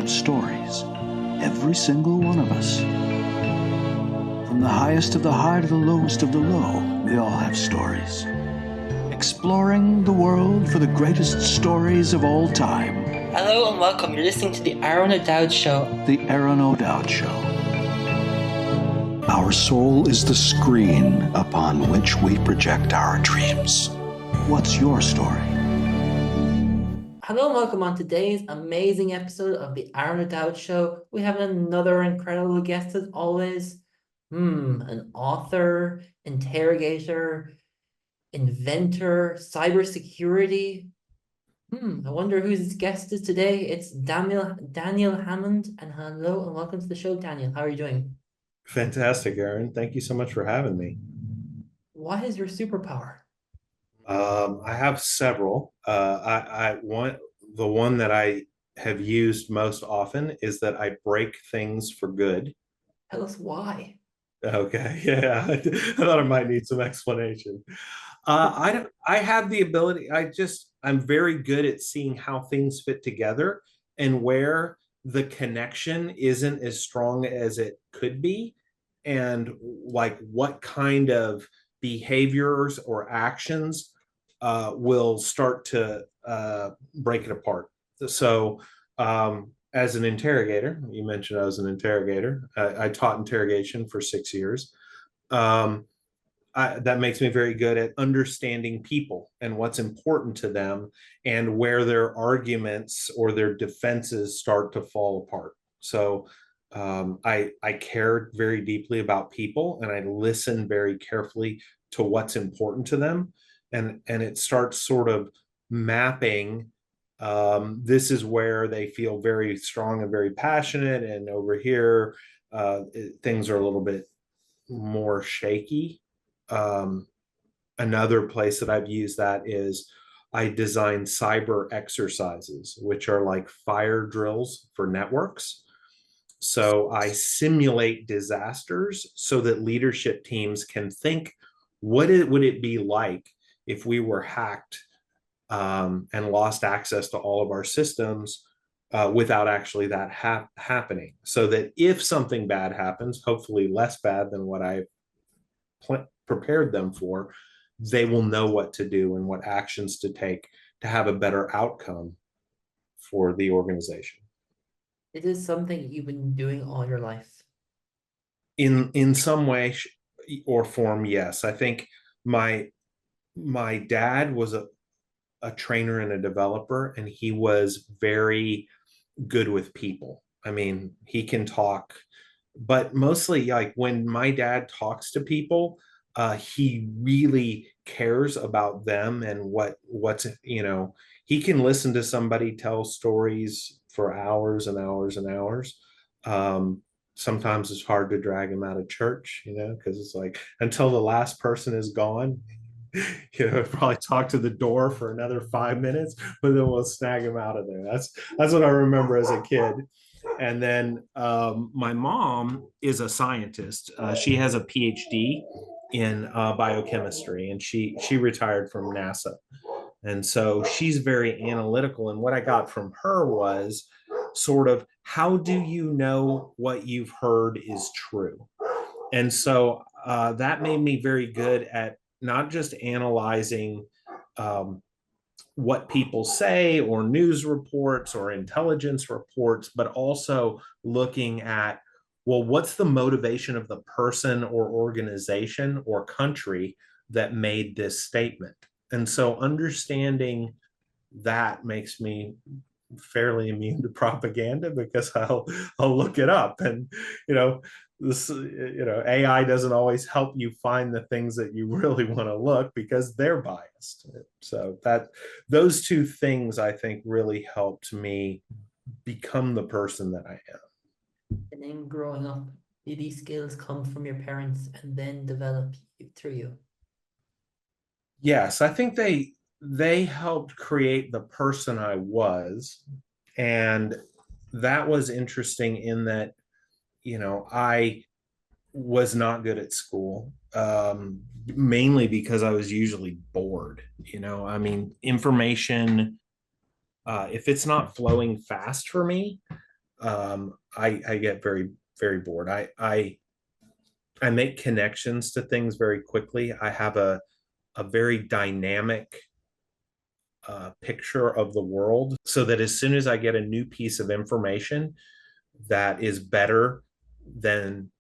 have stories. Every single one of us. From the highest of the high to the lowest of the low, we all have stories. Exploring the world for the greatest stories of all time. Hello and welcome. You're listening to the Aron O'Dowd Show. The Aron O'Dowd Show. Our soul is the screen upon which we project our dreams. What's your story? Hello and welcome on today's amazing episode of the Aron O'Dowd Show. We have another incredible guest as always. An author, interrogator, inventor, cybersecurity. I wonder who his guest is today. It's Daniel Hammond. And hello and welcome to the show, Daniel. How are you doing? Fantastic, Aron. Thank you so much for having me. What is your superpower? I have several. The one that I have used most often is that I break things for good. Tell us why. Okay, yeah, I thought I might need some explanation. I have the ability. I'm very good at seeing how things fit together and where the connection isn't as strong as it could be, and like what kind of behaviors or actions will start to break it apart. So as an interrogator, you mentioned I was an interrogator. I taught interrogation for 6 years. That makes me very good at understanding people and what's important to them and where their arguments or their defenses start to fall apart. So I care very deeply about people, and I listen very carefully to what's important to them. And it starts sort of mapping. This is where they feel very strong and very passionate, and over here things are a little bit more shaky. Another place that I've used that is I design cyber exercises, which are like fire drills for networks. So I simulate disasters so that leadership teams can think, would it be like if we were hacked and lost access to all of our systems without actually that happening? So that if something bad happens, hopefully less bad than what I prepared them for, they will know what to do and what actions to take to have a better outcome for the organization. It is something you've been doing all your life. In some way or form, yes. I think my dad was a trainer and a developer, and he was very good with people. I mean, he can talk, but mostly like when my dad talks to people, he really cares about them and what's, he can listen to somebody tell stories for hours and hours and hours. Sometimes it's hard to drag him out of church, because it's like until the last person is gone, probably talk to the door for another 5 minutes, but then we'll snag him out of there. That's what I remember as a kid. And then my mom is a scientist. She has a PhD in biochemistry, and she retired from NASA. And so she's very analytical. And what I got from her was sort of, how do you know what you've heard is true? And so that made me very good at not just analyzing what people say or news reports or intelligence reports, but also looking at, well, what's the motivation of the person or organization or country that made this statement? And so understanding that makes me fairly immune to propaganda, because I'll look it up, and AI doesn't always help you find the things that you really want to look because they're biased. So those two things I think really helped me become the person that I am. And then growing up, did these skills come from your parents and then develop through you? Yes, I think they helped create the person I was. And that was interesting in that, I was not good at school, mainly because I was usually bored. I mean, information, if it's not flowing fast for me, I get very, very bored. I make connections to things very quickly. I have a very dynamic picture of the world, so that as soon as I get a new piece of information that is better than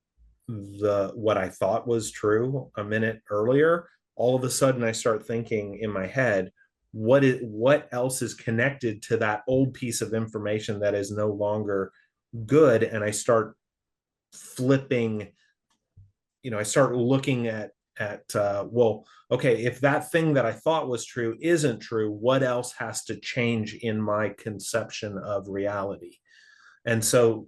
the what I thought was true a minute earlier, all of a sudden I start thinking in my head, what else is connected to that old piece of information that is no longer good, and I start flipping, I start looking at well, okay, if that thing that I thought was true isn't true, what else has to change in my conception of reality? And so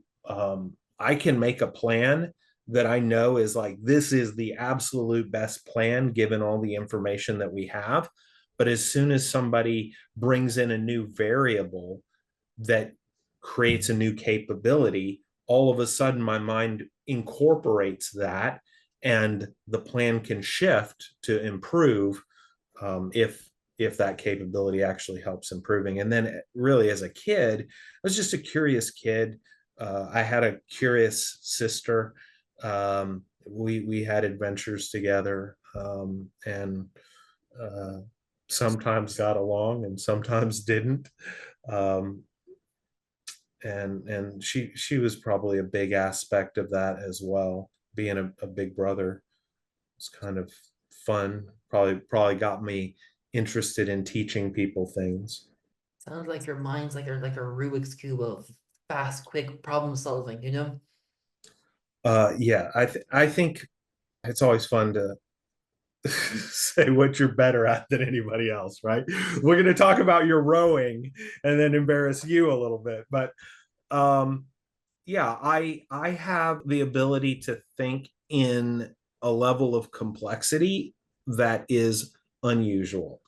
I can make a plan that I know is like, this is the absolute best plan given all the information that we have. But as soon as somebody brings in a new variable that creates a new capability, all of a sudden my mind incorporates that, and the plan can shift to improve, if that capability actually helps improving. And then really as a kid, I was just a curious kid. I had a curious sister. We had adventures together, and sometimes got along and sometimes didn't. Um, and she was probably a big aspect of that as well. Being a big brother was kind of fun. Probably got me interested in teaching people things. Sounds like your mind's like a Rubik's Cube of fast, quick problem solving, you know? Yeah, I think it's always fun to say what you're better at than anybody else, right? We're going to talk about your rowing and then embarrass you a little bit, but um, yeah, I have the ability to think in a level of complexity that is unusual.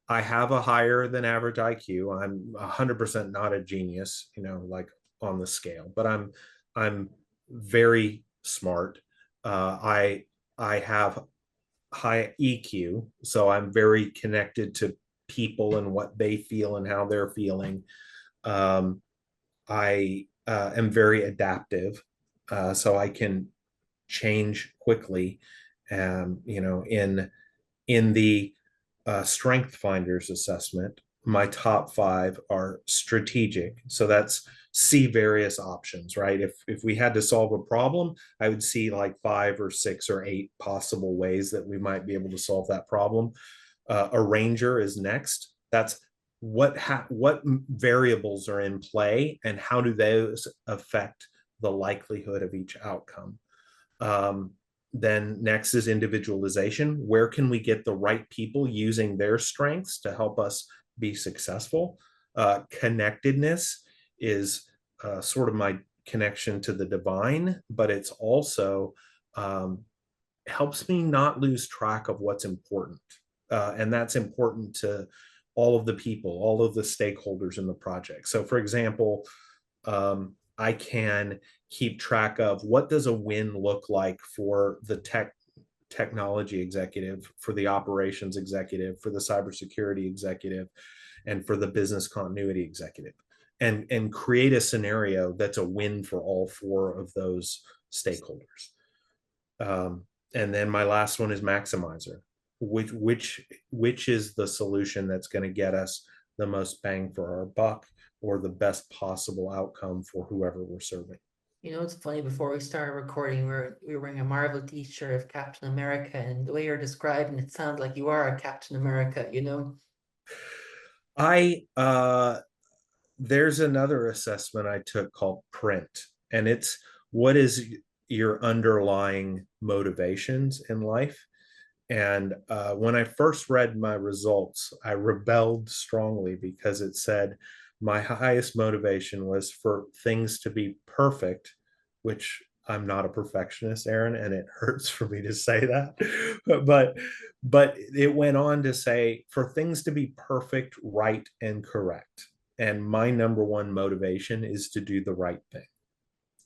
I have a higher than average IQ. I'm 100% not a genius, like on the scale, but I'm very smart. I have high EQ, so I'm very connected to people and what they feel and how they're feeling. Um, I am very adaptive, so I can change quickly. In the Strength Finders assessment, my top 5 are strategic. So that's see various options, right? If we had to solve a problem, I would see like 5 or 6 or 8 possible ways that we might be able to solve that problem. Arranger is next. That's what variables are in play and how do those affect the likelihood of each outcome. Then next is individualization. Where can we get the right people using their strengths to help us be successful? Connectedness is sort of my connection to the divine, but it's also helps me not lose track of what's important. And that's important to all of the people, all of the stakeholders in the project. So for example, I can keep track of what does a win look like for the technology executive, for the operations executive, for the cybersecurity executive, and for the business continuity executive, and create a scenario that's a win for all 4 of those stakeholders. And then my last one is maximizer, which is the solution that's going to get us the most bang for our buck, or the best possible outcome for whoever we're serving. You know, it's funny, before we started recording, we were wearing a Marvel t-shirt of Captain America, and the way you're describing it sounds like you are a Captain America, you know? There's another assessment I took called Print, and it's what is your underlying motivations in life. And when I first read my results, I rebelled strongly because it said my highest motivation was for things to be perfect, which I'm not a perfectionist, Aron, and it hurts for me to say that. but it went on to say for things to be perfect, right, and correct. And my number one motivation is to do the right thing.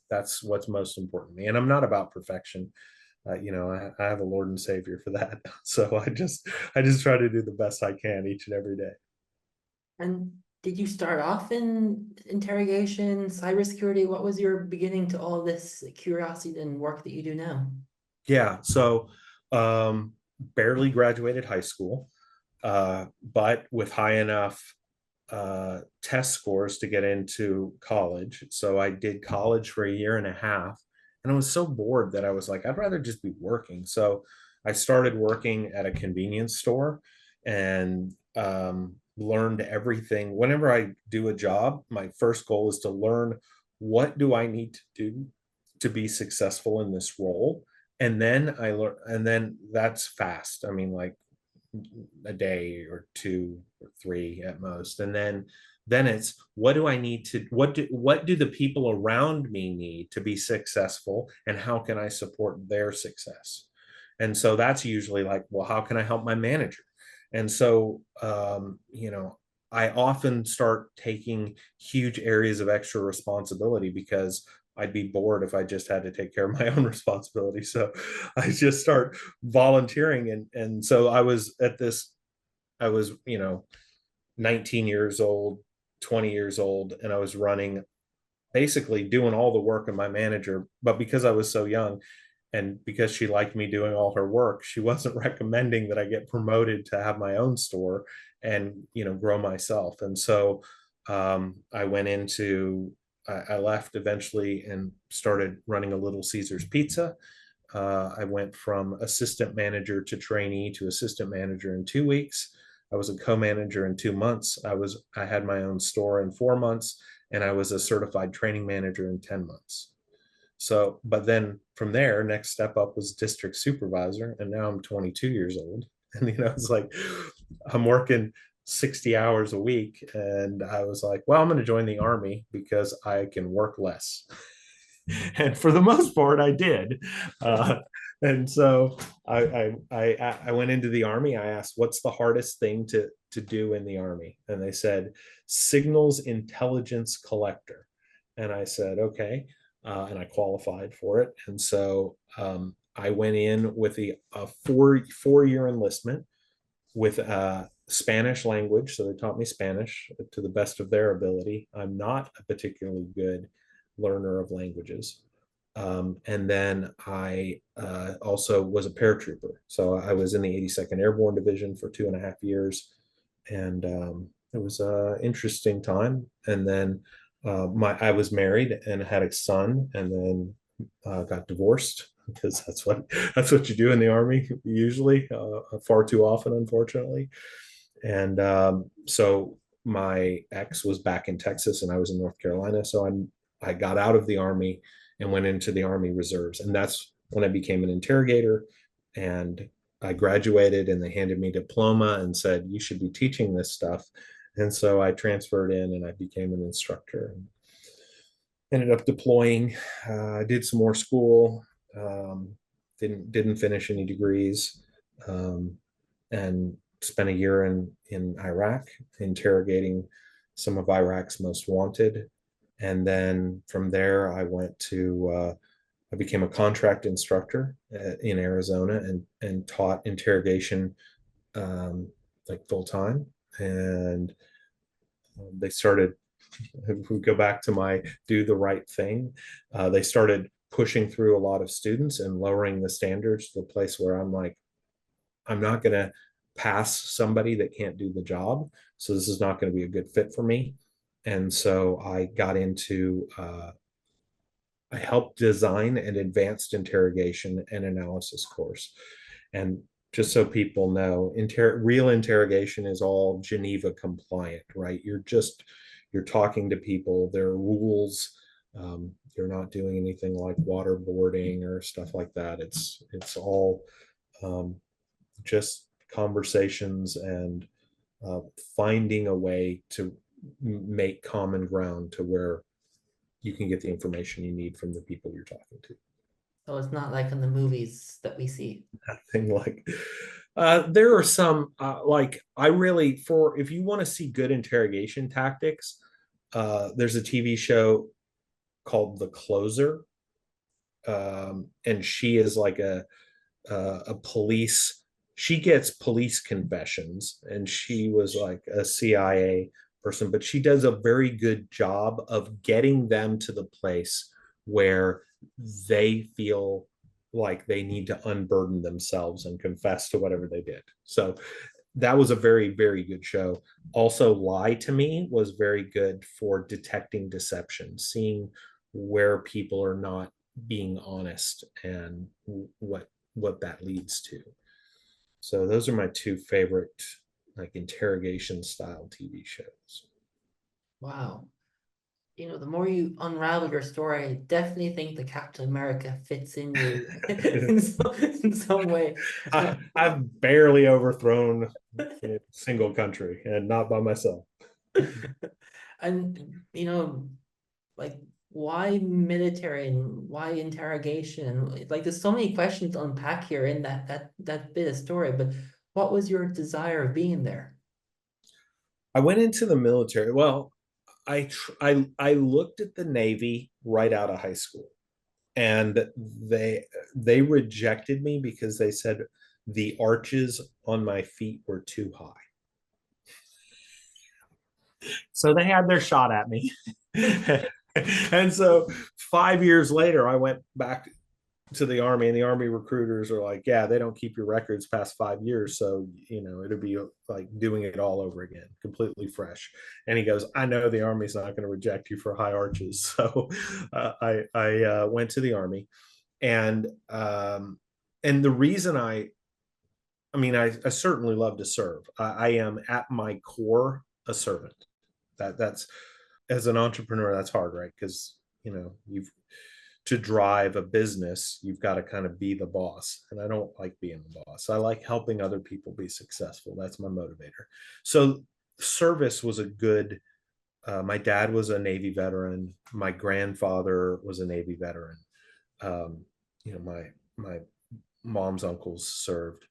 That's what's most important to me. And I'm not about perfection. I have a Lord and Savior for that. So I just try to do the best I can each and every day. And Did you start off in interrogation, cybersecurity? What was your beginning to all this curiosity and work that you do now? Yeah, so barely graduated high school, but with high enough test scores to get into college. So I did college for a year and a half, and I was so bored that I was like, I'd rather just be working. So I started working at a convenience store and learned everything. Whenever I do a job, my first goal is to learn what do I need to do to be successful in this role. And then I learn, and then that's fast. I mean, like a day or two or three at most, and then it's what do I need to what do the people around me need to be successful, and how can I support their success? And so that's usually like, well, how can I help my manager? And so I often start taking huge areas of extra responsibility because I'd be bored if I just had to take care of my own responsibility. So I just start volunteering. And so I was, 19 years old, 20 years old, and I was running, basically doing all the work of my manager. But because I was so young and because she liked me doing all her work, she wasn't recommending that I get promoted to have my own store and, grow myself. And so I went into, I left eventually and started running a Little Caesars Pizza. I went from assistant manager to trainee to assistant manager in 2 weeks. I was a co-manager in 2 months. I had my own store in 4 months, and I was a certified training manager in 10 months. So, but then from there, next step up was district supervisor, and now I'm 22 years old. And it's like I'm working 60 hours a week, and I was like, well, I'm going to join the Army because I can work less. And for the most part, I did. And so I went into the Army. I asked, what's the hardest thing to do in the Army? And they said, signals intelligence collector. And I said, okay. And I qualified for it. And so I went in with a four-year enlistment with Spanish language. So they taught me Spanish to the best of their ability. I'm not a particularly good learner of languages. And then I also was a paratrooper. So I was in the 82nd Airborne Division for 2.5 years. And it was an interesting time. And then I was married and had a son, and then got divorced because that's what you do in the Army usually, far too often, unfortunately. And so my ex was back in Texas and I was in North Carolina. So I got out of the Army and went into the Army Reserves. And that's when I became an interrogator. And I graduated and they handed me a diploma and said, you should be teaching this stuff. And so I transferred in and I became an instructor and ended up deploying. I did some more school, didn't finish any degrees, and spent a year in Iraq interrogating some of Iraq's most wanted. And then from there, I became a contract instructor in Arizona and taught interrogation like full time. And they started, if we go back to my do the right thing, they started pushing through a lot of students and lowering the standards to the place where I'm like, I'm not going to pass somebody that can't do the job. So this is not going to be a good fit for me. And so I got into, I helped design an advanced interrogation and analysis course. And just so people know, real interrogation is all Geneva compliant, right? You're talking to people, there are rules. You're not doing anything like waterboarding or stuff like that. It's all just conversations and finding a way to make common ground to where you can get the information you need from the people you're talking to. So it's not like in the movies that we see. Thing like there are some like I really for if you want to see good interrogation tactics, there's a TV show called The Closer, and she is like a police. She gets police confessions, and she was like a CIA person, but she does a very good job of getting them to the place where they feel like they need to unburden themselves and confess to whatever they did. So that was a very, very good show. Also, Lie to Me was very good for detecting deception, seeing where people are not being honest and what that leads to. So those are my two favorite like interrogation style TV shows. Wow. The more you unravel your story, I definitely think the Captain America fits in you in some way. I've barely overthrown a single country and not by myself. And like why military and why interrogation? Like there's so many questions to unpack here in that bit of story, but what was your desire of being there? I went into the military. Well, I looked at the Navy right out of high school, and they rejected me because they said the arches on my feet were too high. So they had their shot at me. And so 5 years later, I went back to the Army, and the Army recruiters are like, yeah, they don't keep your records past 5 years. So, it'll be like doing it all over again, completely fresh. And he goes, I know the Army's not going to reject you for high arches. So I went to the Army. And the reason I certainly love to serve. I am at my core a servant. That's as an entrepreneur, that's hard, right? Because you've to drive a business, you've got to kind of be the boss. And I don't like being the boss. I like helping other people be successful. That's my motivator. So service was a good, my dad was a Navy veteran. My grandfather was a Navy veteran. My mom's uncles served.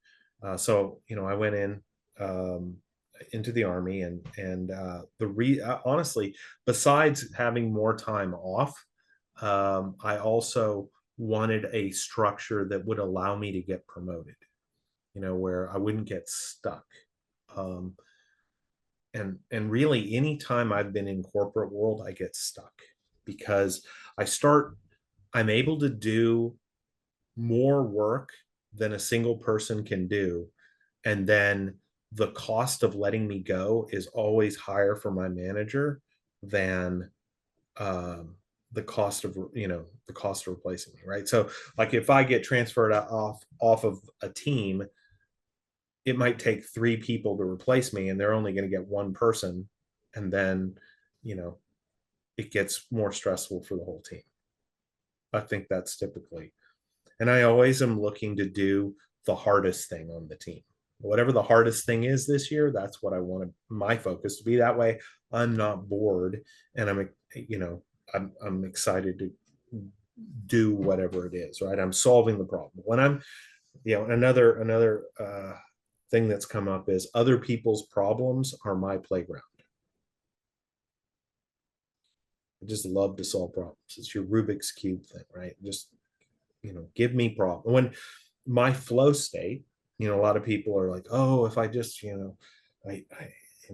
So, I went into the Army, and honestly, besides having more time off, I also wanted a structure that would allow me to get promoted, where I wouldn't get stuck. Um, and really, anytime I've been in corporate world, I get stuck because I'm able to do more work than a single person can do. And then the cost of letting me go is always higher for my manager than the cost of replacing me, right? So like if I get transferred off of a team, it might take 3 people to replace me, and they're only going to get one person, and then it gets more stressful for the whole team. I think that's typically, and I always am looking to do the hardest thing on the team. Whatever the hardest thing is this year, that's what I want my focus to be. That way I'm not bored, and I'm excited to do whatever it is, right? I'm solving the problem. When I'm, another thing that's come up is other people's problems are my playground. I just love to solve problems. It's your Rubik's Cube thing, right? Just, give me problem. When my flow state, a lot of people are like, oh, if I just, I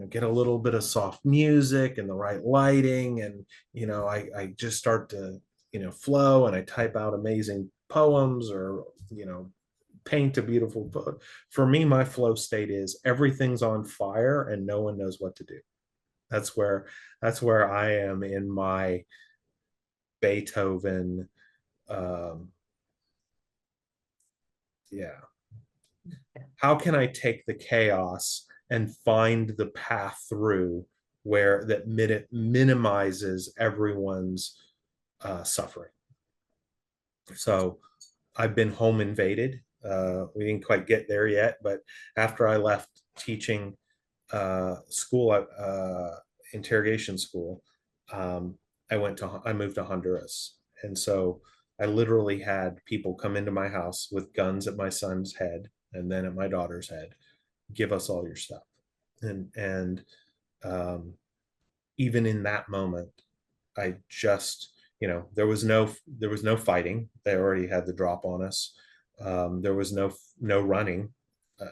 get a little bit of soft music and the right lighting, and, I just start to, flow, and I type out amazing poems, or, paint a beautiful book. For me, my flow state is everything's on fire and no one knows what to do. That's where I am in my Beethoven. Yeah. How can I take the chaos and find the path through where that minimizes everyone's suffering? So I've been home invaded. We didn't quite get there yet, but after I left teaching school, interrogation school, I moved to Honduras. And so I literally had people come into my house with guns at my son's head and then at my daughter's head, give us all your stuff. And even in that moment, I just, there was no fighting. They already had the drop on us. There was no running.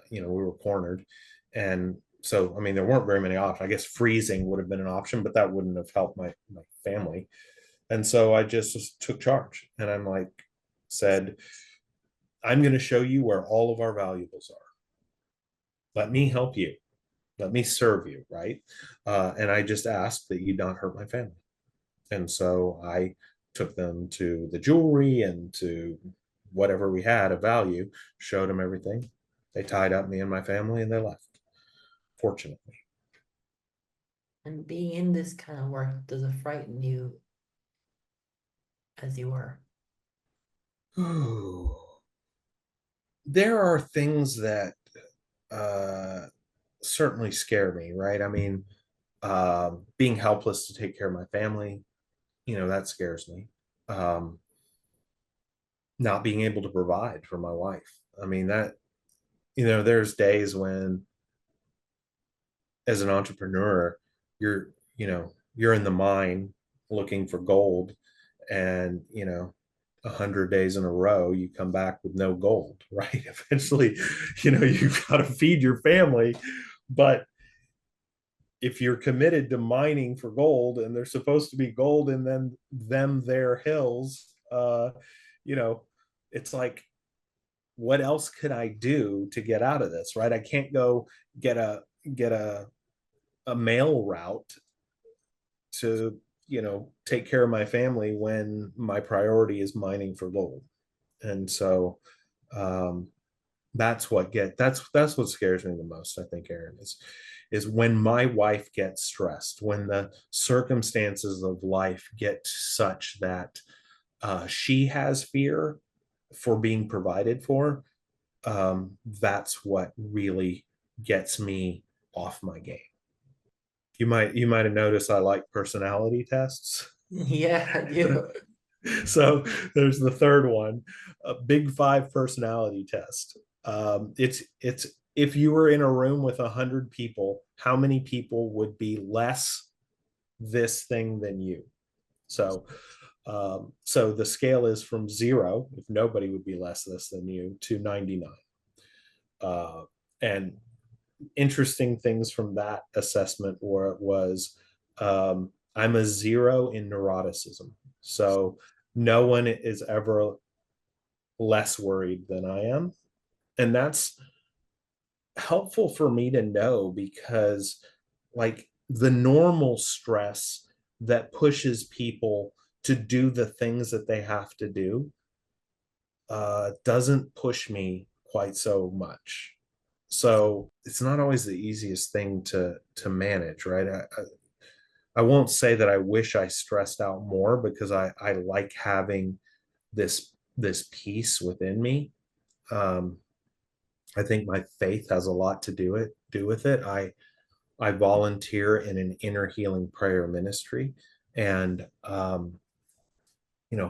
We were cornered, and So, I mean, there weren't very many options. I guess freezing would have been an option, but that wouldn't have helped my family. And so I just took charge, and I'm like, said, I'm going to show you where all of our valuables are. Let me help you. Let me serve you, right? And I just asked that you not hurt my family. And so I took them to the jewelry and to whatever we had of value, showed them everything. They tied up me and my family, and they left, fortunately. And being in this kind of work, does it frighten you as you were? Ooh. There are things that uh, certainly scare me, right? I mean, being helpless to take care of my family, that scares me. Um, not being able to provide for my wife. I mean, there's days when, as an entrepreneur, you're in the mine looking for gold, and 100 days in a row you come back with no gold, right? Eventually, you've got to feed your family. But if you're committed to mining for gold, and there's supposed to be gold in their hills, you know it's like, what else could I do to get out of this, right? I can't go get a mail route to take care of my family when my priority is mining for gold. And so um that's what scares me the most, I think, Aron, is when my wife gets stressed, when the circumstances of life get such that she has fear for being provided for. That's what really gets me off my game. You might have noticed I like personality tests. Yeah, I do. So there's the third one, a big five personality test. It's if you were in a room with 100 people, how many people would be less this thing than you? So the scale is from 0, if nobody would be less this than you, to 99. And interesting things from that assessment was, I'm a 0 in neuroticism. So no one is ever less worried than I am. And that's helpful for me to know, because, like, the normal stress that pushes people to do the things that they have to do doesn't push me quite so much. So it's not always the easiest thing to manage, right? I won't say that I wish I stressed out more, because I like having this peace within me. Um, I think my faith has a lot to do with it. I volunteer in an inner healing prayer ministry, and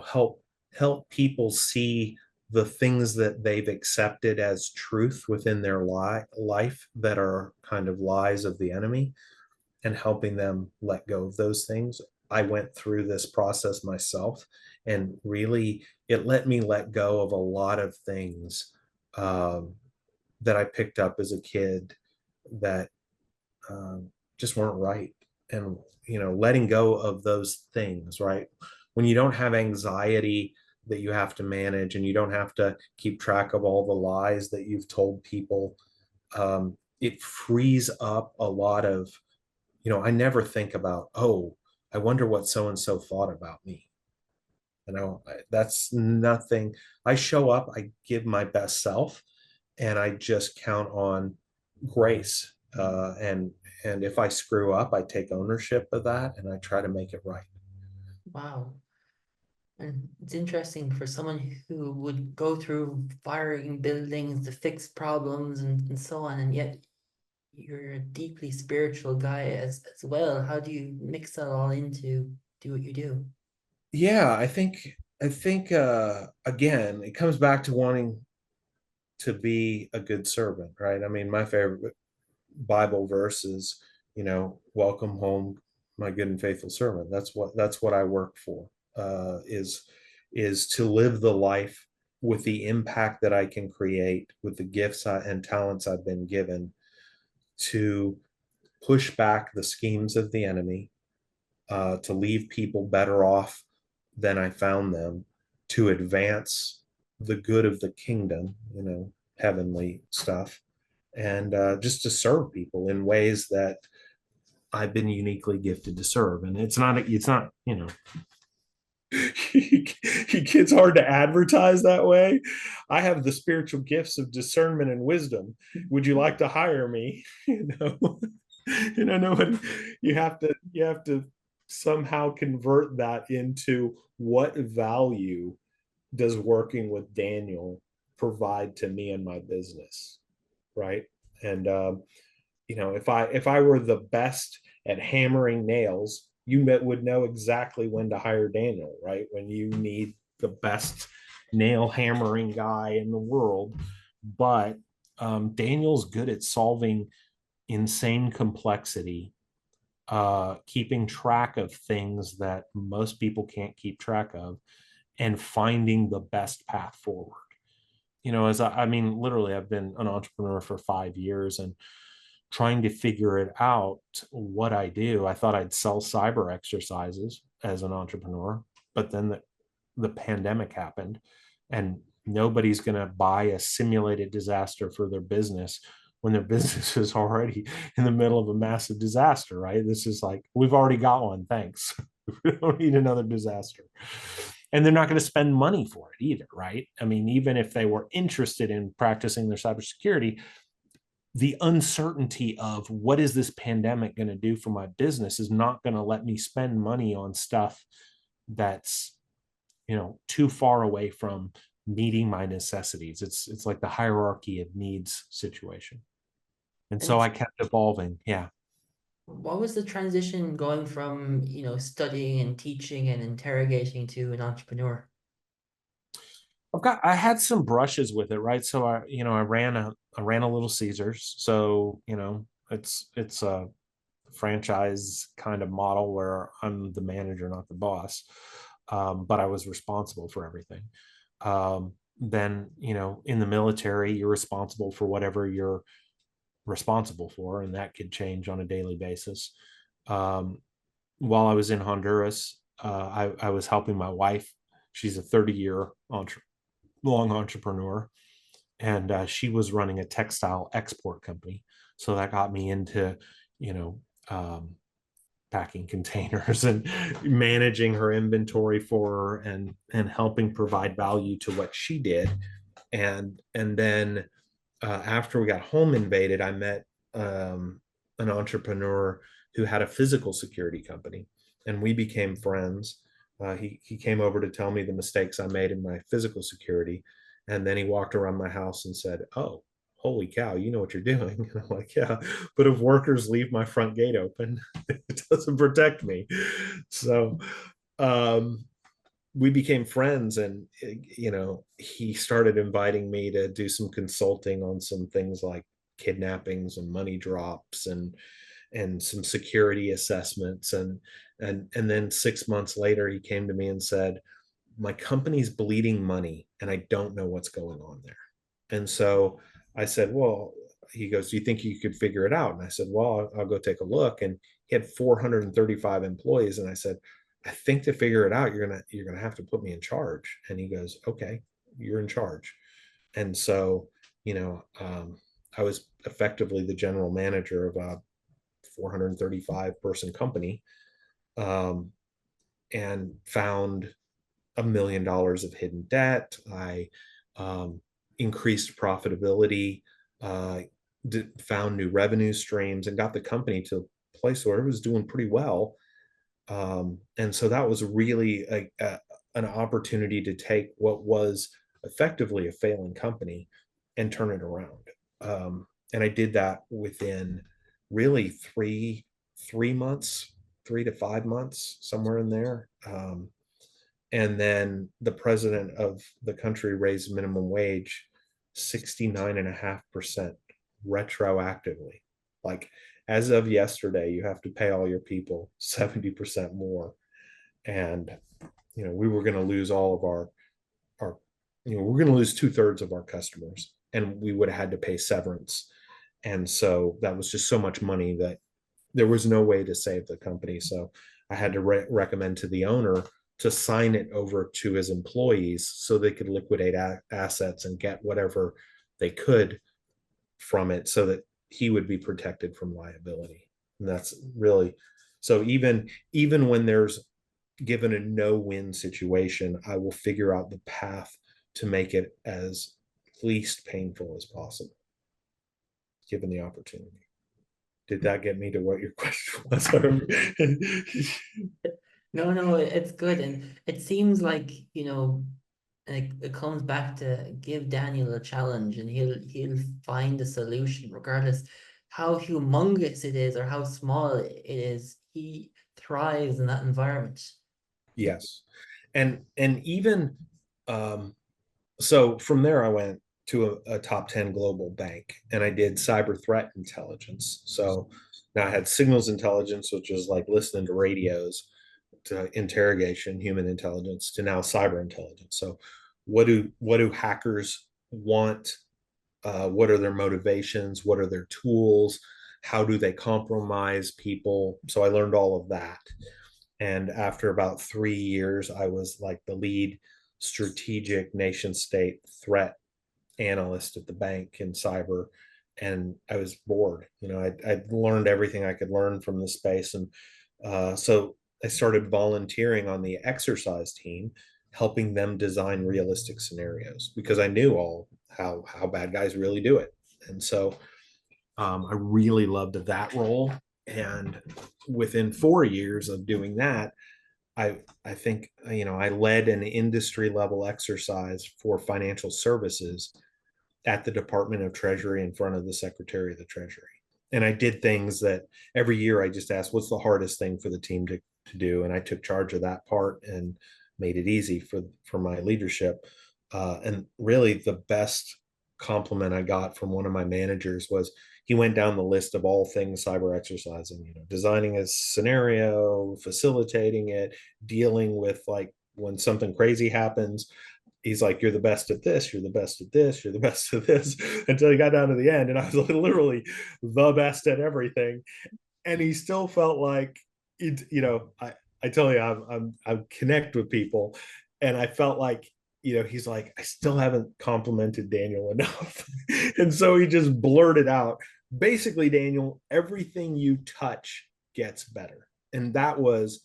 help people see the things that they've accepted as truth within their life that are kind of lies of the enemy, and helping them let go of those things. I went through this process myself, and really it let me let go of a lot of things that I picked up as a kid that just weren't right. And letting go of those things, right? When you don't have anxiety that you have to manage, and you don't have to keep track of all the lies that you've told people, it frees up a lot of, I never think about, oh, I wonder what so and so thought about me. That's nothing. I show up, I give my best self, and I just count on grace. And if I screw up, I take ownership of that, and I try to make it right. Wow. And it's interesting for someone who would go through firing buildings to fix problems and so on, and yet you're a deeply spiritual guy as well. How do you mix that all into do what you do? Yeah, I think again, it comes back to wanting to be a good servant, right? I mean, my favorite Bible verse is, welcome home, my good and faithful servant. That's what I work for. Is to live the life with the impact that I can create with the gifts and talents I've been given, to push back the schemes of the enemy, to leave people better off than I found them, to advance the good of the kingdom, heavenly stuff, and just to serve people in ways that I've been uniquely gifted to serve. And it's not, it's hard to advertise that way. I have the spiritual gifts of discernment and wisdom. Would you like to hire me? Nobody, you have to somehow convert that into what value does working with Daniel provide to me and my business, right? And if I were the best at hammering nails, you would know exactly when to hire Daniel, right? When you need the best nail hammering guy in the world. But Daniel's good at solving insane complexity, keeping track of things that most people can't keep track of, and finding the best path forward. Literally, I've been an entrepreneur for 5 years, and trying to figure it out what I do. I thought I'd sell cyber exercises as an entrepreneur, but then the pandemic happened, and nobody's going to buy a simulated disaster for their business when their business is already in the middle of a massive disaster, right? This is like, we've already got one. Thanks. We don't need another disaster. And they're not going to spend money for it either, right? I mean, even if they were interested in practicing their cybersecurity, the uncertainty of what is this pandemic going to do for my business is not going to let me spend money on stuff that's too far away from meeting my necessities. It's like the hierarchy of needs situation. And so I kept evolving. Yeah. What was the transition going from, studying and teaching and interrogating to an entrepreneur? I had some brushes with it, right? So I ran a Little Caesars. So, it's a franchise kind of model where I'm the manager, not the boss. But I was responsible for everything. Then, in the military, you're responsible for whatever you're responsible for, and that could change on a daily basis. While I was in Honduras, I was helping my wife. She's a 30-year long entrepreneur, and she was running a textile export company. So that got me into, packing containers and managing her inventory for her, and helping provide value to what she did. And then after we got home invaded, I met an entrepreneur who had a physical security company, and we became friends. He came over to tell me the mistakes I made in my physical security, and then he walked around my house and said, "Oh, holy cow, you know what you're doing." And I'm like, "Yeah, but if workers leave my front gate open, it doesn't protect me." So we became friends, and he started inviting me to do some consulting on some things like kidnappings and money drops, and some security assessments, and then 6 months later he came to me and said, "My company's bleeding money and I don't know what's going on there." And so I said, "Well," he goes, "Do you think you could figure it out?" And I said, "Well, I'll go take a look." And he had 435 employees, and I said, "I think to figure it out, you're gonna have to put me in charge." And he goes, "Okay, you're in charge." And so, I was effectively the general manager of a 435 person company, and found $1 million of hidden debt. I increased profitability, found new revenue streams, and got the company to a place where it was doing pretty well. And so that was really an opportunity to take what was effectively a failing company and turn it around. And I did that within really three months, 3 to 5 months, somewhere in there. And then the president of the country raised minimum wage 69.5% retroactively. Like, as of yesterday, you have to pay all your people 70% more. And, we were going to lose all of our, we're going to lose 2/3 of our customers, and we would have had to pay severance. And so that was just so much money that there was no way to save the company. So I had to recommend to the owner to sign it over to his employees so they could liquidate assets and get whatever they could from it so that he would be protected from liability. And that's really, so even when there's given a no-win situation, I will figure out the path to make it as least painful as possible, given the opportunity. Did that get me to what your question was? No, it's good. And it seems like, it comes back to give Daniel a challenge and he'll find a solution regardless how humongous it is or how small it is. He thrives in that environment. Yes. And even so from there I went to a top 10 global bank and I did cyber threat intelligence. So now I had signals intelligence, which is like listening to radios, to interrogation, human intelligence, to now cyber intelligence. So what do hackers want? What are their motivations? What are their tools? How do they compromise people? So I learned all of that. And after about 3 years, I was like the lead strategic nation state threat analyst at the bank in cyber. And I was bored. I learned everything I could learn from the space. And so I started volunteering on the exercise team, helping them design realistic scenarios because I knew all how bad guys really do it. And so I really loved that role. And within 4 years of doing that, I think I led an industry level exercise for financial services at the Department of Treasury in front of the Secretary of the Treasury. And I did things that every year I just asked, what's the hardest thing for the team to do? And I took charge of that part and made it easy for my leadership. And really the best compliment I got from one of my managers was he went down the list of all things cyber exercising, designing a scenario, facilitating it, dealing with like when something crazy happens. He's like, you're the best at this, you're the best at this, you're the best at this, until he got down to the end. And I was literally the best at everything. And he still felt like, I tell you, I connect with people. And I felt like, he's like, I still haven't complimented Daniel enough. And so he just blurted out, basically, Daniel, everything you touch gets better. And that was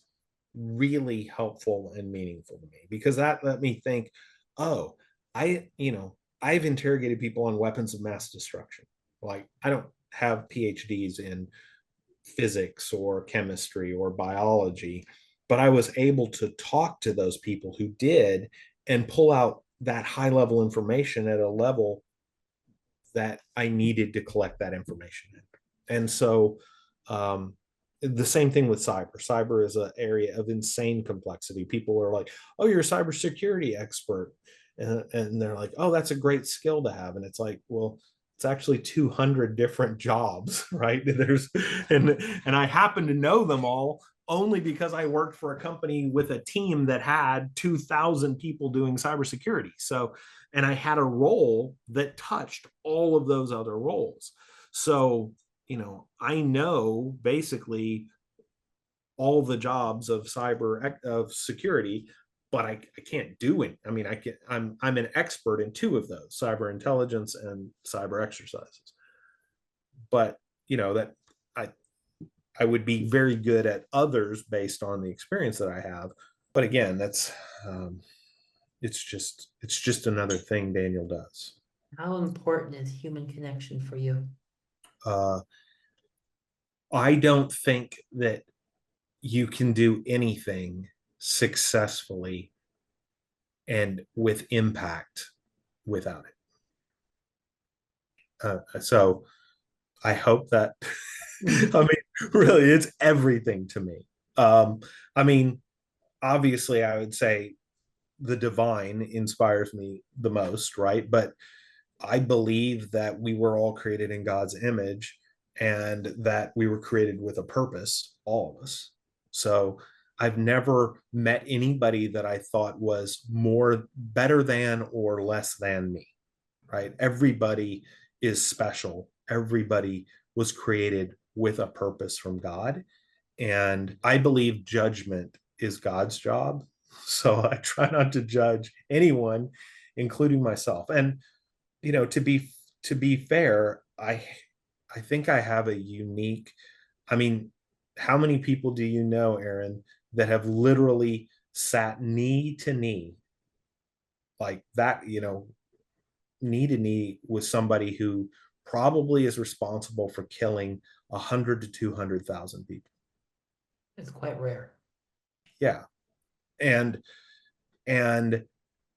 really helpful and meaningful to me because that let me think, oh, I've interrogated people on weapons of mass destruction. Like I don't have PhDs in physics or chemistry or biology, but I was able to talk to those people who did and pull out that high level information at a level that I needed to collect that information in. And so the same thing with cyber. Cyber is an area of insane complexity. People are like, oh, you're a cybersecurity expert. And they're like, oh, that's a great skill to have. And it's like, well, it's actually 200 different jobs, right? And I happen to know them all only because I worked for a company with a team that had 2,000 people doing cybersecurity. So, and I had a role that touched all of those other roles. So, I know basically all the jobs of security, but I can't do it. I mean, I'm an expert in two of those, cyber intelligence and cyber exercises. But that I would be very good at others based on the experience that I have. But again, that's it's just another thing Daniel does. How important is human connection for you? I don't think that you can do anything successfully and with impact without it. So I hope that, I mean, really, it's everything to me. I mean, obviously, I would say the divine inspires me the most, right? But I believe that we were all created in God's image and that we were created with a purpose, all of us. So I've never met anybody that I thought was better than or less than me, right? Everybody is special. everybody was created with a purpose from God. And I believe judgment is God's job. So I try not to judge anyone, including myself. And, to be fair, I think I have a unique, I mean, how many people do you know, Aron, that have literally sat knee to knee like that, knee to knee with somebody who probably is responsible for killing 100 to 200,000 people? It's quite rare. Yeah. And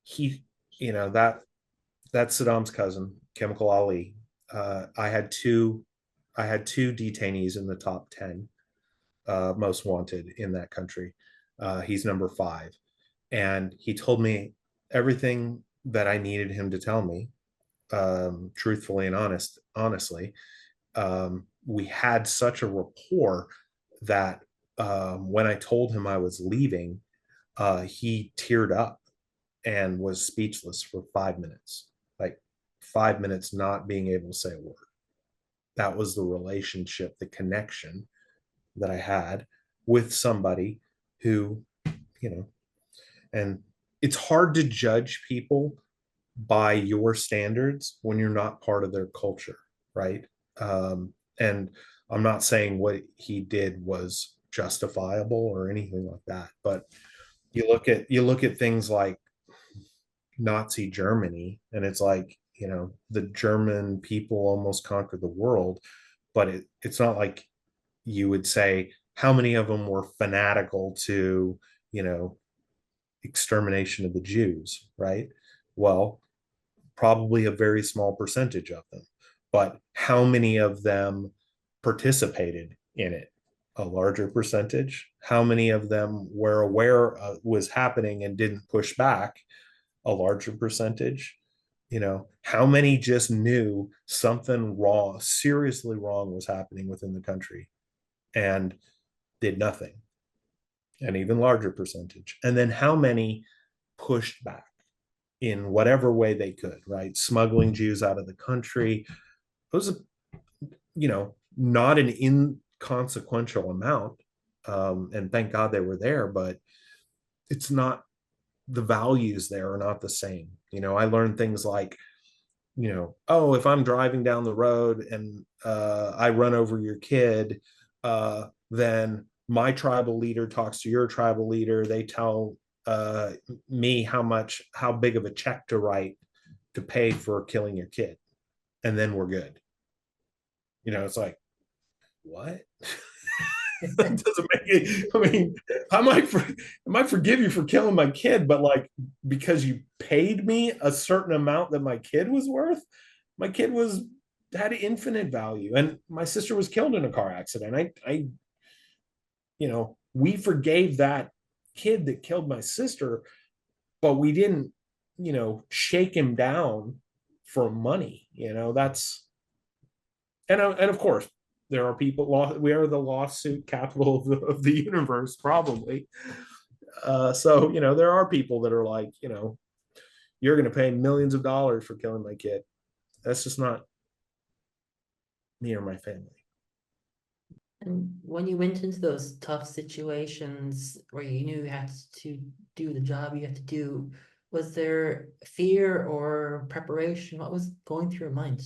he, that's Saddam's cousin, Chemical Ali. I had two detainees in the top 10 most wanted in that country. He's number 5, and he told me everything that I needed him to tell me, truthfully and honestly. We had such a rapport that when I told him I was leaving, he teared up and was speechless for 5 minutes, like 5 minutes not being able to say a word. That was the relationship, the connection that I had with somebody who, and it's hard to judge people by your standards when you're not part of their culture, right? And I'm not saying what he did was justifiable or anything like that, but you look at things like Nazi Germany, and it's like, the German people almost conquered the world, but it's not like you would say how many of them were fanatical to, extermination of the Jews, right? Well, probably a very small percentage of them, but how many of them participated in it? A larger percentage. How many of them were aware was happening and didn't push back? A larger percentage. How many just knew something wrong, seriously wrong, was happening within the country and did nothing? An even larger percentage. And then how many pushed back in whatever way they could, right? Smuggling Jews out of the country. It was, not an inconsequential amount. And thank God they were there, but it's not, the values there are not the same. I learned things like, oh, if I'm driving down the road and I run over your kid, then my tribal leader talks to your tribal leader. They tell me how big of a check to write to pay for killing your kid, and then we're good. It's like, what? That doesn't make it. I mean, I might forgive you for killing my kid, but like, because you paid me a certain amount that my kid was worth, my kid had infinite value, and my sister was killed in a car accident. I we forgave that kid that killed my sister, but we didn't, shake him down for money. That's, and of course, there are people, we are the lawsuit capital of the universe, probably. So, there are people that are like, you're going to pay millions of dollars for killing my kid. That's just not me or my family. And when you went into those tough situations where you knew you had to do the job you had to do, was there fear or preparation? What was going through your mind?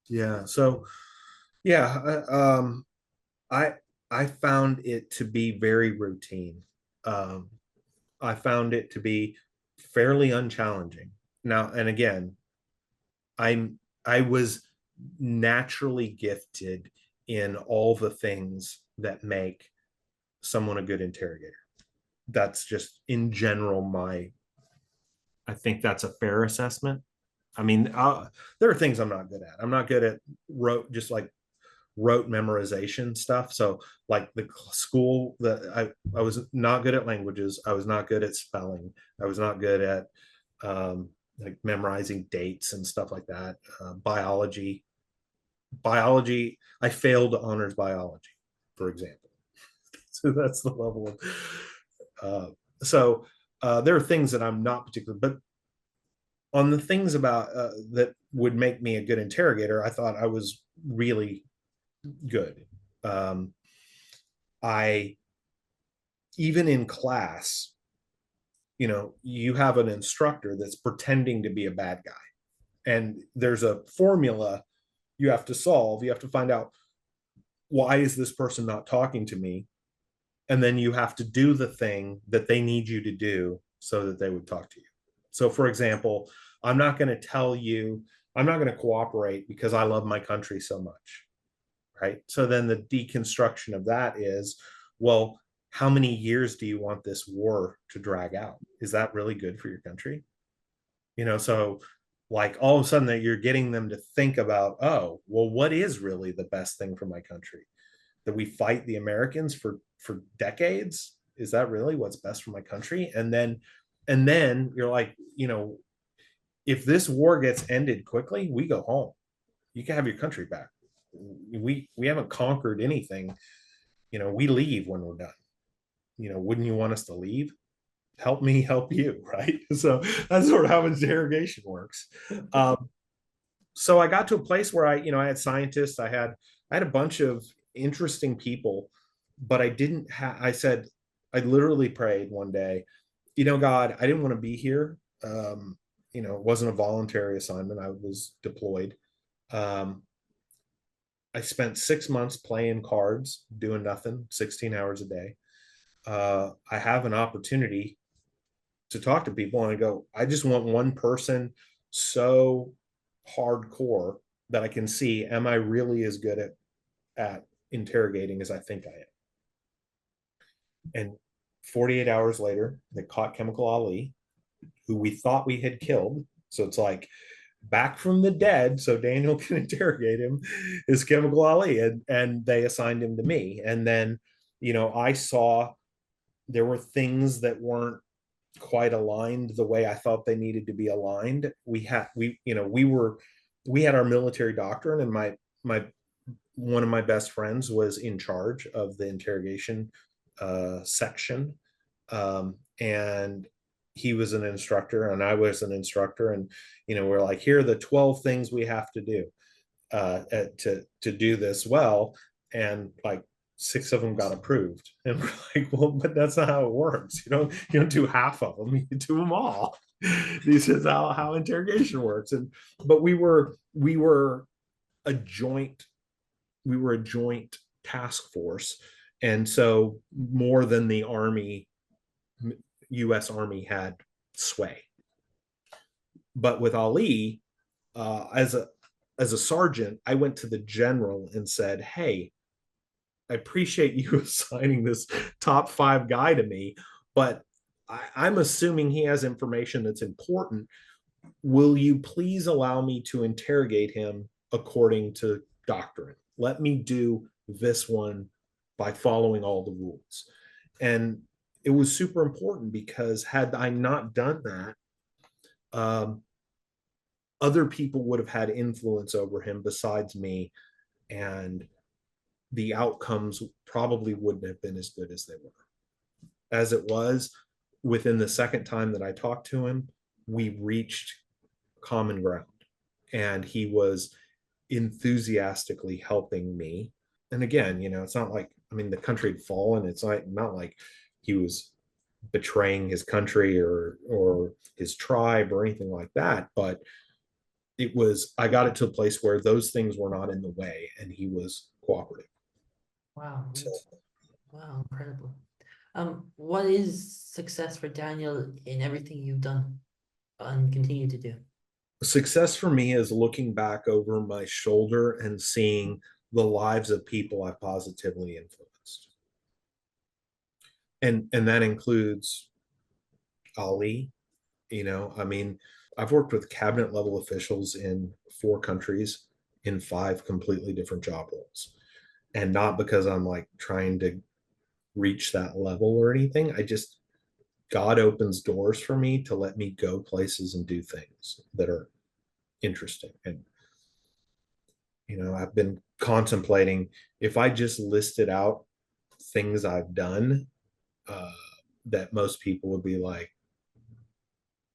Yeah. So, yeah, I found it to be very routine. Um, I found it to be fairly unchallenging. Now, and again, I was naturally gifted in all the things that make someone a good interrogator. That's just in general I think that's a fair assessment. I mean, there are things I'm not good at. I'm not good at rote memorization stuff. So like the school that I was not good at languages. I was not good at spelling. I was not good at like memorizing dates and stuff like that. Biology, I failed honors biology, for example. So that's the level of, there are things that I'm not particular, but on the things about that would make me a good interrogator, I thought I was really good. I even in class, you have an instructor that's pretending to be a bad guy, and there's a formula you have to solve. You have to find out, why is this person not talking to me? And then you have to do the thing that they need you to do so that they would talk to you. So, for example, I'm not going to tell you, I'm not going to cooperate because I love my country so much. Right. So then the deconstruction of that is, well, how many years do you want this war to drag out? Is that really good for your country? So like all of a sudden that you're getting them to think about, oh, well, what is really the best thing for my country? That we fight the Americans for decades? Is that really what's best for my country? And then you're like, if this war gets ended quickly, we go home. You can have your country back. We haven't conquered anything. We leave when we're done. Wouldn't you want us to leave? Help me help you, right? So that's sort of how interrogation works. So I got to a place where I had scientists, I had a bunch of interesting people, but I didn't have. I literally prayed one day, God, I didn't want to be here. It wasn't a voluntary assignment. I was deployed. I spent 6 months playing cards, doing nothing, 16 hours a day. I have an opportunity to talk to people, and I go, I just want one person so hardcore that I can see, am I really as good at interrogating as I think I am? And 48 hours later, they caught Chemical Ali, who we thought we had killed. So it's like back from the dead, so Daniel can interrogate him, is Chemical Ali. And they assigned him to me. And then, I saw there were things that weren't quite aligned the way I thought they needed to be aligned. We had our military doctrine, and my one of my best friends was in charge of the interrogation section, and he was an instructor and I was an instructor, and we're like, here are the 12 things we have to do to do this well, and like 6 of them got approved, and we're like, well, but that's not how it works. You don't do half of them, you do them all. This is how interrogation works. But we were a joint task force, and so more than the Army, U.S. Army had sway. But with Ali, as a sergeant, I went to the general and said, hey, I appreciate you assigning this top 5 guy to me, but I'm assuming he has information that's important. Will you please allow me to interrogate him according to doctrine? Let me do this one by following all the rules. And it was super important, because had I not done that, other people would have had influence over him besides me, and the outcomes probably wouldn't have been as good as they were. As it was, within the second time that I talked to him, we reached common ground, and he was enthusiastically helping me. And again, it's not like, the country had fallen. It's not like he was betraying his country or his tribe or anything like that. But I got it to a place where those things were not in the way, and he was cooperative. Wow. So, Wow, incredible. What is success for Daniel in everything you've done and continue to do? success for me is looking back over my shoulder and seeing the lives of people I've positively influenced. And that includes Ali. I've worked with cabinet level officials in 4 countries in 5 completely different job roles. And not because I'm like trying to reach that level or anything. God opens doors for me to let me go places and do things that are interesting. And I've been contemplating, if I just listed out things I've done, that most people would be like,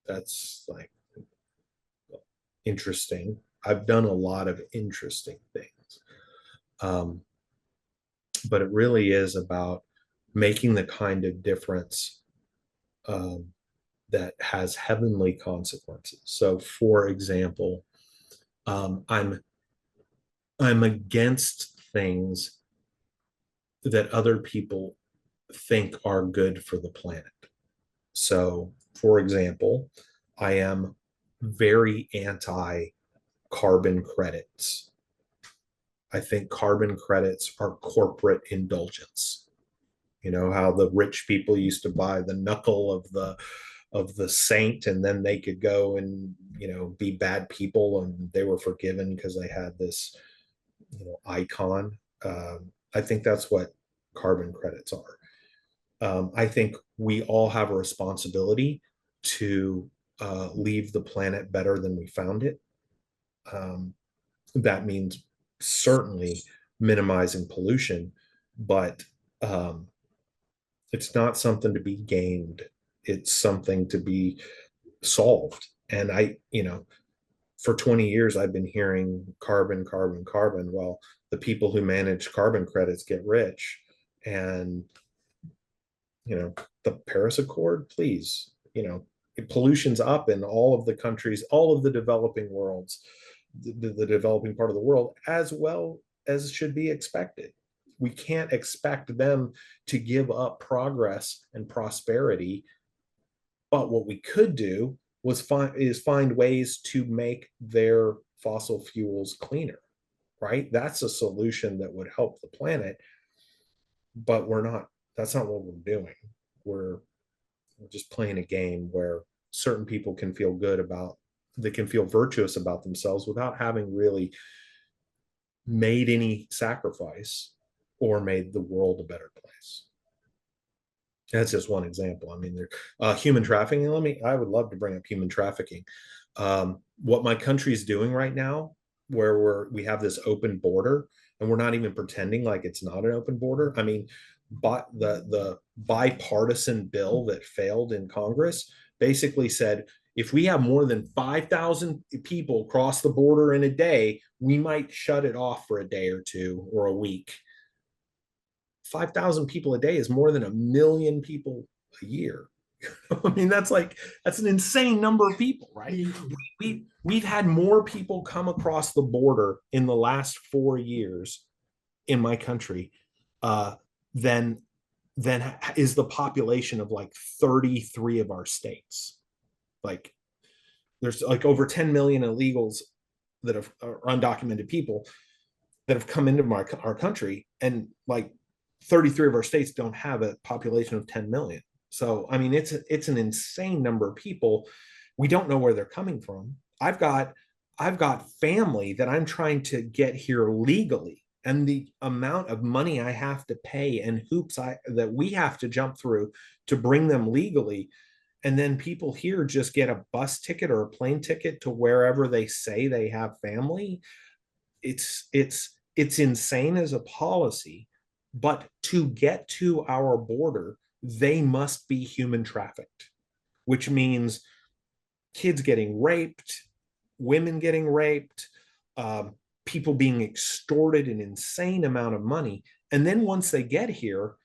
that's like, interesting. I've done a lot of interesting things. But it really is about making the kind of difference that has heavenly consequences. So, for example, I'm against things that other people think are good for the planet. So, for example, I am very anti carbon credits. I think carbon credits are corporate indulgence. You know how the rich people used to buy the knuckle of the saint, and then they could go and, you know, be bad people and they were forgiven because they had this, you know, icon. I think that's what carbon credits are. I think we all have a responsibility to leave the planet better than we found it. That means certainly minimizing pollution, but it's not something to be gamed. It's something to be solved. And you know, for 20 years, I've been hearing carbon, carbon, carbon. Well, the people who manage carbon credits get rich. And, you know, the Paris Accord, please, you know, pollution's up in all of the countries, all of the developing worlds, the developing part of the world, as well as should be expected. We can't expect them to give up progress and prosperity. But what we could do is find ways to make their fossil fuels cleaner, right? That's a solution that would help the planet. But that's not what we're doing. We're just playing a game where certain people can feel they can feel virtuous about themselves without having really made any sacrifice or made the world a better place. That's just one example. I mean, human trafficking. I would love to bring up human trafficking. What my country is doing right now, where we have this open border, and we're not even pretending like it's not an open border. I mean, but the bipartisan bill that failed in Congress basically said, if we have more than 5,000 people cross the border in a day, we might shut it off for a day or two or a week. 5,000 people a day is more than 1 million people a year. I mean, that's an insane number of people, right? We've had more people come across the border in the last 4 years in my country than is the population of like 33 of our states. Like, there's like over 10 million illegals that are undocumented people that have come into our country, and like 33 of our states don't have a population of 10 million. So, I mean, it's an insane number of people. We don't know where they're coming from. I've got family that I'm trying to get here legally, and the amount of money I have to pay and hoops that we have to jump through to bring them legally. And then people here just get a bus ticket or a plane ticket to wherever they say they have family. It's insane as a policy. But to get to our border, they must be human trafficked, which means kids getting raped, women getting raped, people being extorted an insane amount of money. And then once they get here,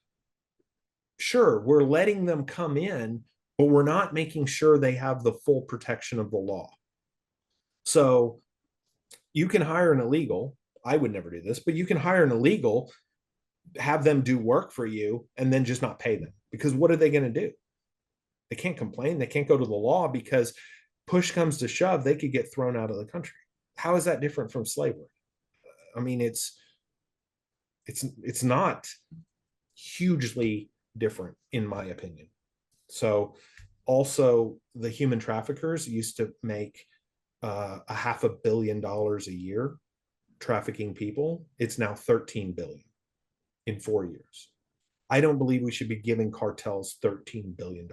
sure, we're letting them come in, but we're not making sure they have the full protection of the law. So you can hire an illegal. I would never do this, but you can hire an illegal, have them do work for you, and then just not pay them. Because what are they going to do? They can't complain. They can't go to the law, because push comes to shove, they could get thrown out of the country. How is that different from slavery? I mean, it's not hugely different, in my opinion. So also, the human traffickers used to make $500 million a year trafficking people. It's now 13 billion in 4 years. I don't believe we should be giving cartels $13 billion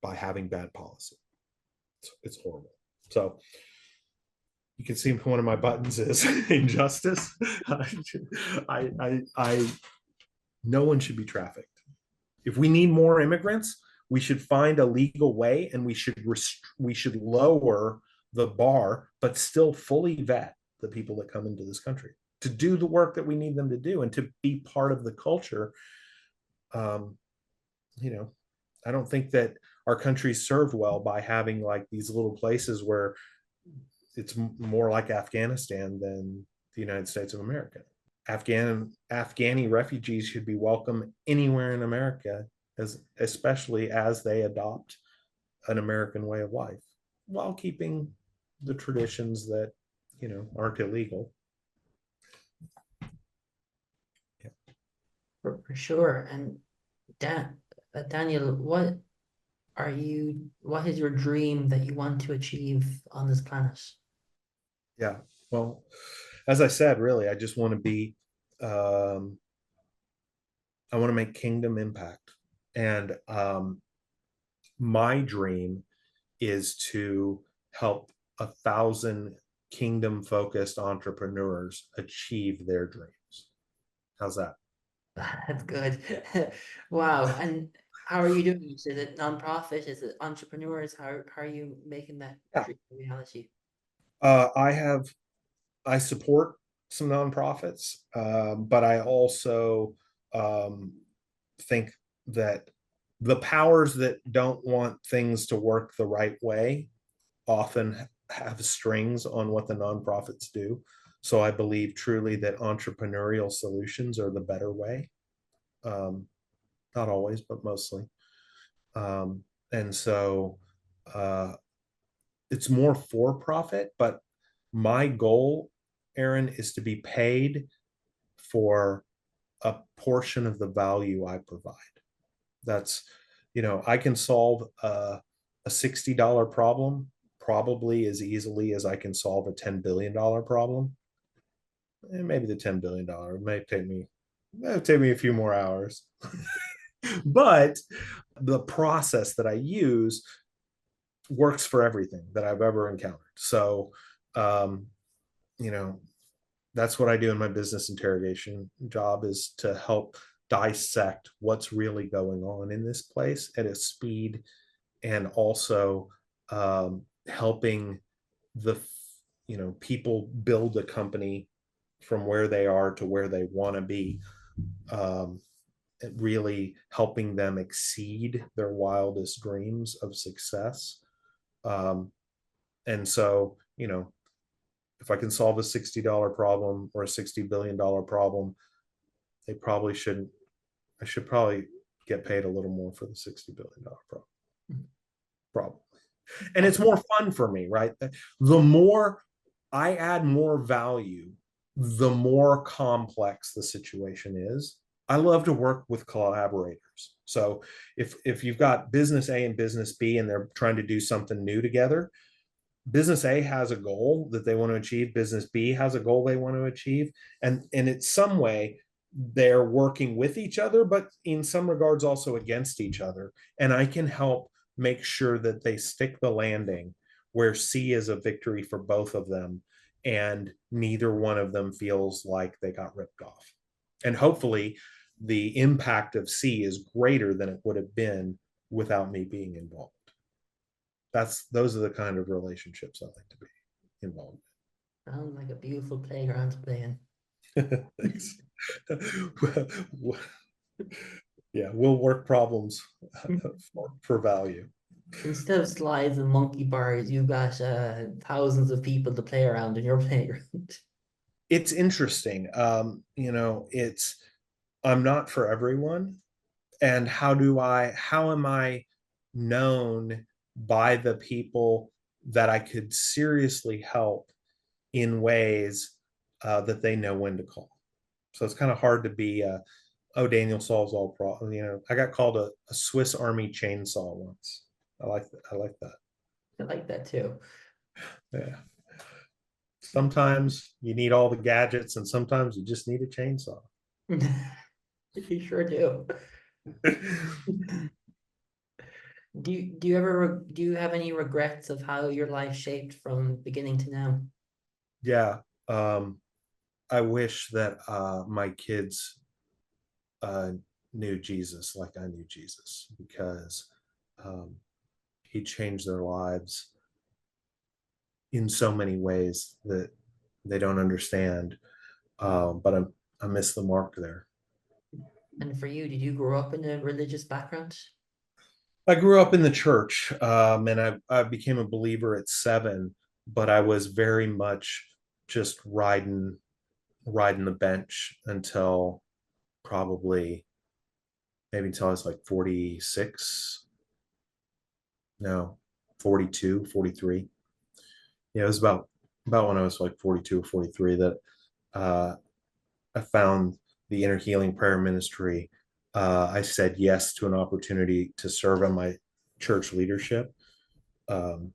by having bad policy. It's horrible. So you can see one of my buttons is injustice. No one should be trafficked. If we need more immigrants, we should find a legal way, and we should lower the bar, but still fully vet the people that come into this country to do the work that we need them to do and to be part of the culture. um, you know, I don't think that our country's served well by having like these little places where it's more like Afghanistan than the United States of America. Afghani refugees should be welcome anywhere in America, especially as they adopt an American way of life while keeping the traditions that, you know, aren't illegal. Yeah. For sure. And Daniel, what is your dream that you want to achieve on this planet? Yeah. Well, as I said, really, I just want to be, I want to make kingdom impact. And my dream is to help 1,000 kingdom focused entrepreneurs achieve their dreams. How's that? That's good. Wow. And how are you doing it? Is it nonprofit? Is it entrepreneurs? How are you making that Yeah. dream a reality? I support some nonprofits, but I also think that the powers that don't want things to work the right way often have strings on what the nonprofits do. So I believe truly that entrepreneurial solutions are the better way. Not always, but mostly. And so it's more for profit, but my goal, Aron, is to be paid for a portion of the value I provide. That's, you know, I can solve a $60 problem probably as easily as I can solve a $10 billion problem. And maybe the $10 billion may take me a few more hours. But the process that I use works for everything that I've ever encountered. So, you know, that's what I do in my business interrogation job, is to help dissect what's really going on in this place at a speed, and also helping the, you know, people build a company from where they are to where they want to be, really helping them exceed their wildest dreams of success. And so, you know, if I can solve a $60 problem or a $60 billion problem, they probably shouldn't, I should probably get paid a little more for the $60 billion problem. Probably. And it's more fun for me, right? The more I add more value, the more complex the situation is. I love to work with collaborators. So if you've got business A and business B and they're trying to do something new together, business A has a goal that they want to achieve, business B has a goal they want to achieve, and in some way they're working with each other, but in some regards also against each other. And I can help make sure that they stick the landing where C is a victory for both of them, and neither one of them feels like they got ripped off. And hopefully the impact of C is greater than it would have been without me being involved. Those are the kind of relationships I like to be involved in. Sounds like a beautiful playground to play in. Thanks. Yeah, we'll work problems for value. Instead of slides and monkey bars, you've got thousands of people to play around in your playground. It's interesting. You know, I'm not for everyone. And how am I known by the people that I could seriously help in ways that they know when to call? So it's kind of hard to be oh, Daniel solves all problems. You know, I got called a Swiss Army chainsaw once. I like that. I like that. I like that too. Yeah. Sometimes you need all the gadgets, and sometimes you just need a chainsaw. You sure do. Do you have any regrets of how your life shaped from beginning to now? Yeah. I wish that my kids knew Jesus like I knew Jesus, because he changed their lives in so many ways that they don't understand. But I miss the mark there. And for you, did you grow up in a religious background? I grew up in the church, and I became a believer at 7, but I was very much just riding the bench until probably maybe until I was like 46. No, 42, 43. Yeah, it was about when I was like 42 or 43 that uh, I found the inner healing prayer ministry. I said yes to an opportunity to serve on my church leadership. Um,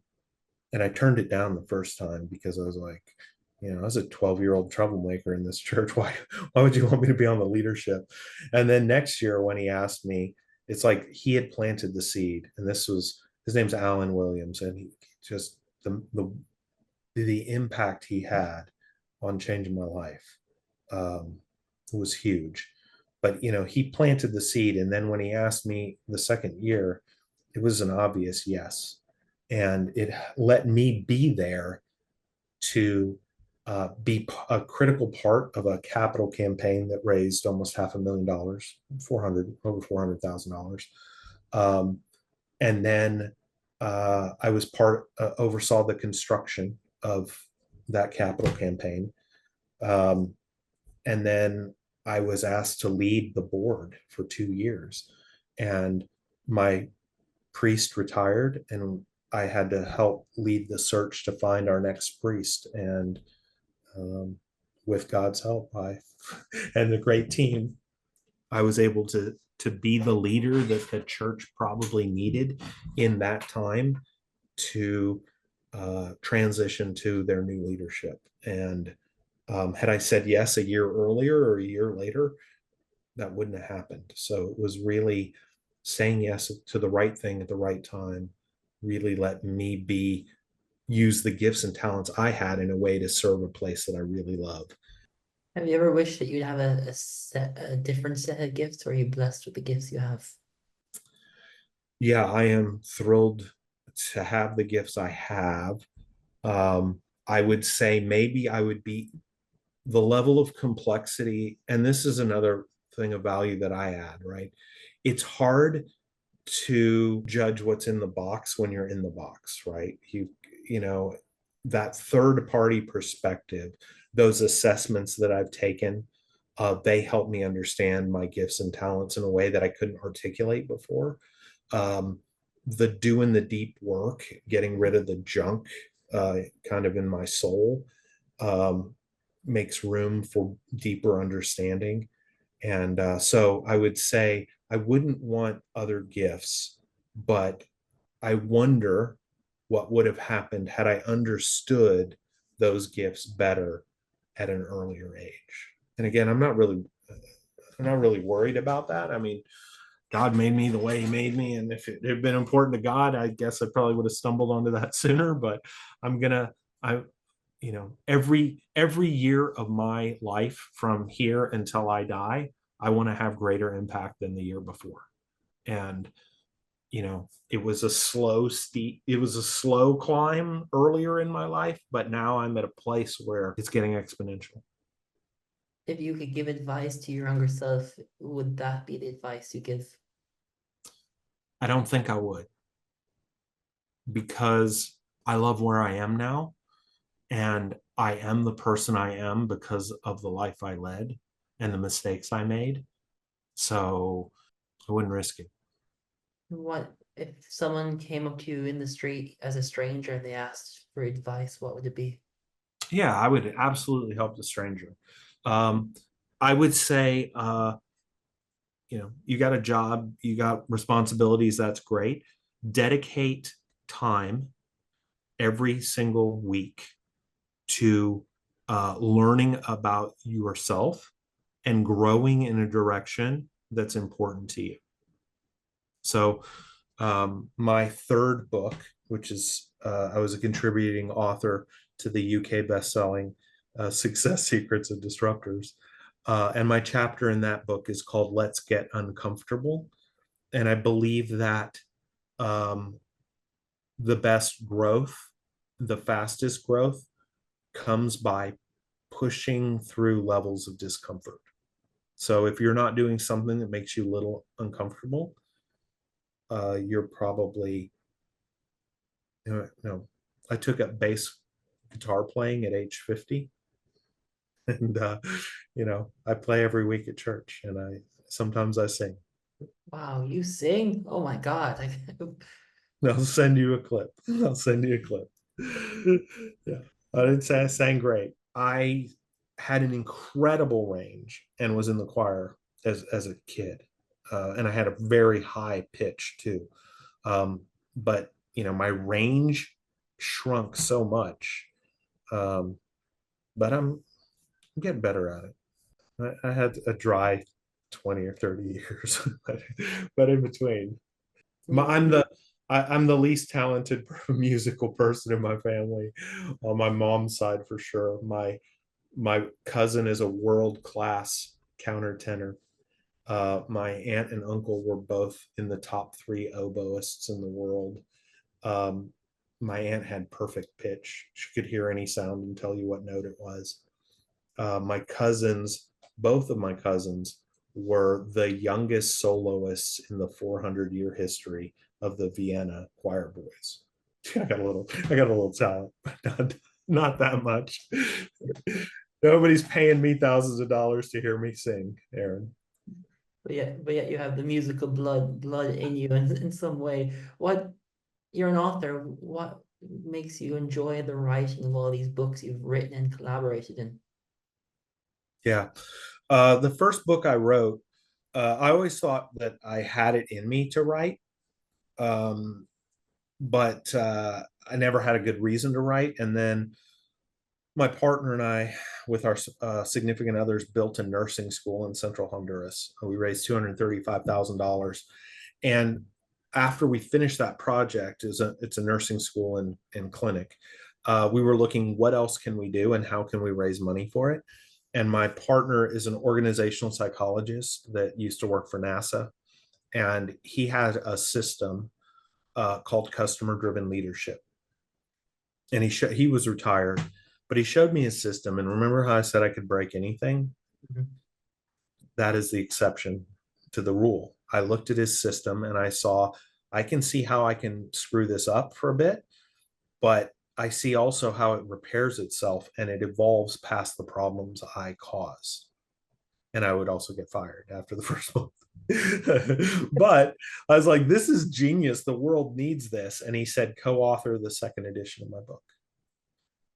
and I turned it down the first time because I was like, I was a 12-year-old troublemaker in this church. Why would you want me to be on the leadership? And then next year when he asked me, it's like he had planted the seed. And his name's Alan Williams. And he just, the impact he had on changing my life was huge. But, he planted the seed. And then when he asked me the second year, it was an obvious yes. And it let me be there to be a critical part of a capital campaign that raised almost $500,000, over $400,000. And then I was oversaw the construction of that capital campaign. And then I was asked to lead the board for 2 years. And my priest retired, and I had to help lead the search to find our next priest. And with God's help, and a great team, I was able to be the leader that the church probably needed in that time to transition to their new leadership. And had I said yes a year earlier or a year later, that wouldn't have happened. So it was really saying yes to the right thing at the right time, really let me use the gifts and talents I had in a way to serve a place that I really love. Have you ever wished that you'd have a different set of gifts, or are you blessed with the gifts you have? Yeah, I am thrilled to have the gifts I have. I would say maybe I would be the level of complexity, and this is another thing of value that I add, right? It's hard to judge what's in the box when you're in the box, right? That third party perspective, those assessments that I've taken, they help me understand my gifts and talents in a way that I couldn't articulate before. The doing the deep work, getting rid of the junk kind of in my soul, makes room for deeper understanding. And so I would say I wouldn't want other gifts, but I wonder what would have happened had I understood those gifts better at an earlier age. And again, I'm not really worried about that. I mean, God made me the way he made me. And if it had been important to God, I guess I probably would have stumbled onto that sooner, but every year of my life from here until I die, I want to have greater impact than the year before. And it was a slow climb earlier in my life, but now I'm at a place where it's getting exponential. If you could give advice to your younger self, would that be the advice you give? I don't think I would, because I love where I am now, and I am the person I am because of the life I led and the mistakes I made. So I wouldn't risk it. What if someone came up to you in the street as a stranger and they asked for advice, what would it be? Yeah, I would absolutely help the stranger. I would say, you got a job, you got responsibilities, that's great. Dedicate time every single week to learning about yourself and growing in a direction that's important to you. So my third book, which is I was a contributing author to the UK bestselling Success Secrets of Disruptors. And my chapter in that book is called Let's Get Uncomfortable. And I believe that the best growth the fastest growth comes by pushing through levels of discomfort. So if you're not doing something that makes you a little uncomfortable, you're probably, I took up bass guitar playing at age 50. And, I play every week at church, and sometimes I sing. Wow, you sing? Oh my God. I'll send you a clip. I'll send you a clip. Yeah. I didn't say I sang great. I had an incredible range and was in the choir as a kid. And I had a very high pitch too. But my range shrunk so much. But I'm getting better at it. I had a dry 20 or 30 years, but in between. I'm the least talented musical person in my family, on my mom's side for sure. My cousin is a world-class countertenor. My aunt and uncle were both in the top 3 oboists in the world. Um, my aunt had perfect pitch. She could hear any sound and tell you what note it was. Both of my cousins were the youngest soloists in the 400-year history of the Vienna choir boys. I got a little talent, but not that much. Nobody's paying me thousands of dollars to hear me sing, Aron. But yet you have the musical blood in you in some way. You're an author. What makes you enjoy the writing of all these books you've written and collaborated in? Yeah. The first book I wrote, I always thought that I had it in me to write. But I never had a good reason to write. And then my partner and I, with our significant others, built a nursing school in Central Honduras. We raised $235,000. And after we finished that project, it's a nursing school and clinic, we were looking, what else can we do and how can we raise money for it? And my partner is an organizational psychologist that used to work for NASA. And he had a system called customer driven leadership. And he was retired, but he showed me his system. And remember how I said I could break anything? Mhm. That is the exception to the rule. I looked at his system and I saw, I can see how I can screw this up for a bit, but I see also how it repairs itself and it evolves past the problems I cause. And I would also get fired after the first month. But I was like, this is genius. The world needs this. And he said, co-author the second edition of my book.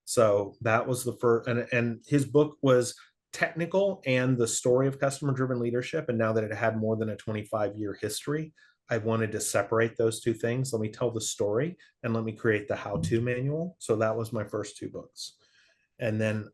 So that was the first, and his book was technical and the story of customer driven leadership. And now that it had more than a 25-year history, I wanted to separate those two things. Let me tell the story and let me create the how-to manual. So that was my first 2 books. And then,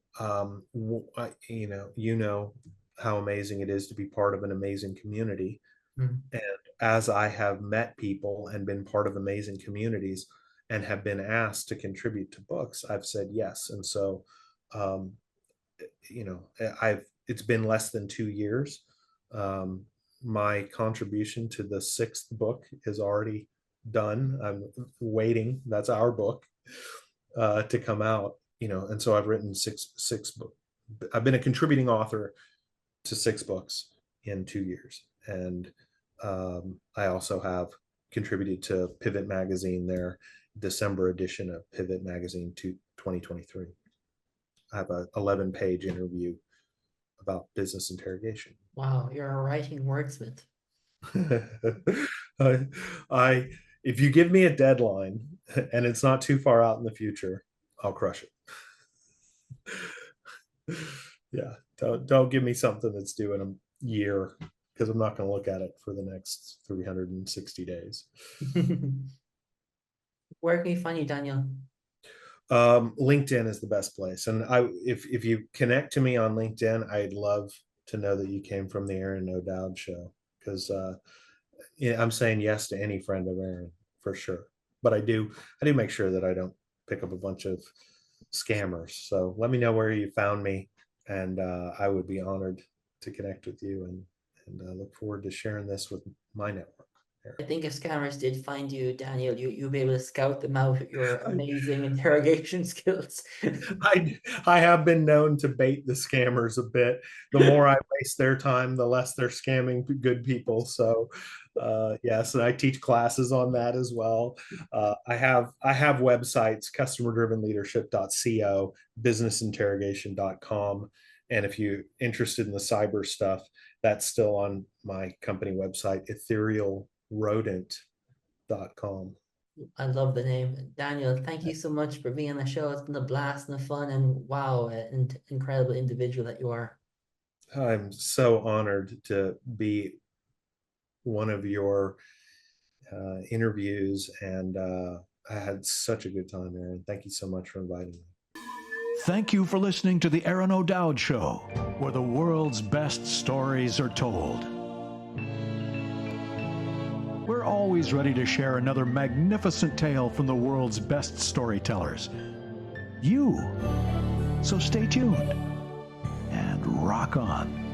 how amazing it is to be part of an amazing community. Mm. And as I have met people and been part of amazing communities and have been asked to contribute to books, I've said yes. And so, um, it's been less than 2 years. My contribution to the 6th book is already done. I'm waiting. That's our book to come out. And so I've written six books. I've been a contributing author to 6 books in 2 years. And I also have contributed to Pivot Magazine, their December edition of Pivot Magazine to 2023. I have an 11-page interview about business interrogation. Wow, you're a writing wordsmith. If you give me a deadline and it's not too far out in the future, I'll crush it. Yeah, don't give me something that's due in a year, because I'm not going to look at it for the next 360 days. Where can you find you, Daniel? LinkedIn is the best place. And if you connect to me on LinkedIn, I'd love to know that you came from the Aron No Doubt show, because I'm saying yes to any friend of Aron for sure. But I do make sure that I don't pick up a bunch of scammers. So let me know where you found me, and I would be honored to connect with you, and look forward to sharing this with my network. I think if scammers did find you, Daniel, you'll be able to scout them out with your amazing interrogation skills. I have been known to bait the scammers a bit. The more I waste their time, the less they're scamming good people. So yes, and I teach classes on that as well. I have websites, customerdrivenleadership.co, businessinterrogation.com. And if you're interested in the cyber stuff, that's still on my company website, etherealrodent.com. I love the name. Daniel, thank you so much for being on the show. It's been a blast and a fun, and wow, an incredible individual that you are. I'm so honored to be one of your interviews, and I had such a good time, Aron. Thank you so much for inviting me. Thank you for listening to the Aron O'Dowd Show, where the world's best stories are told. We're always ready to share another magnificent tale from the world's best storytellers. So stay tuned and rock on.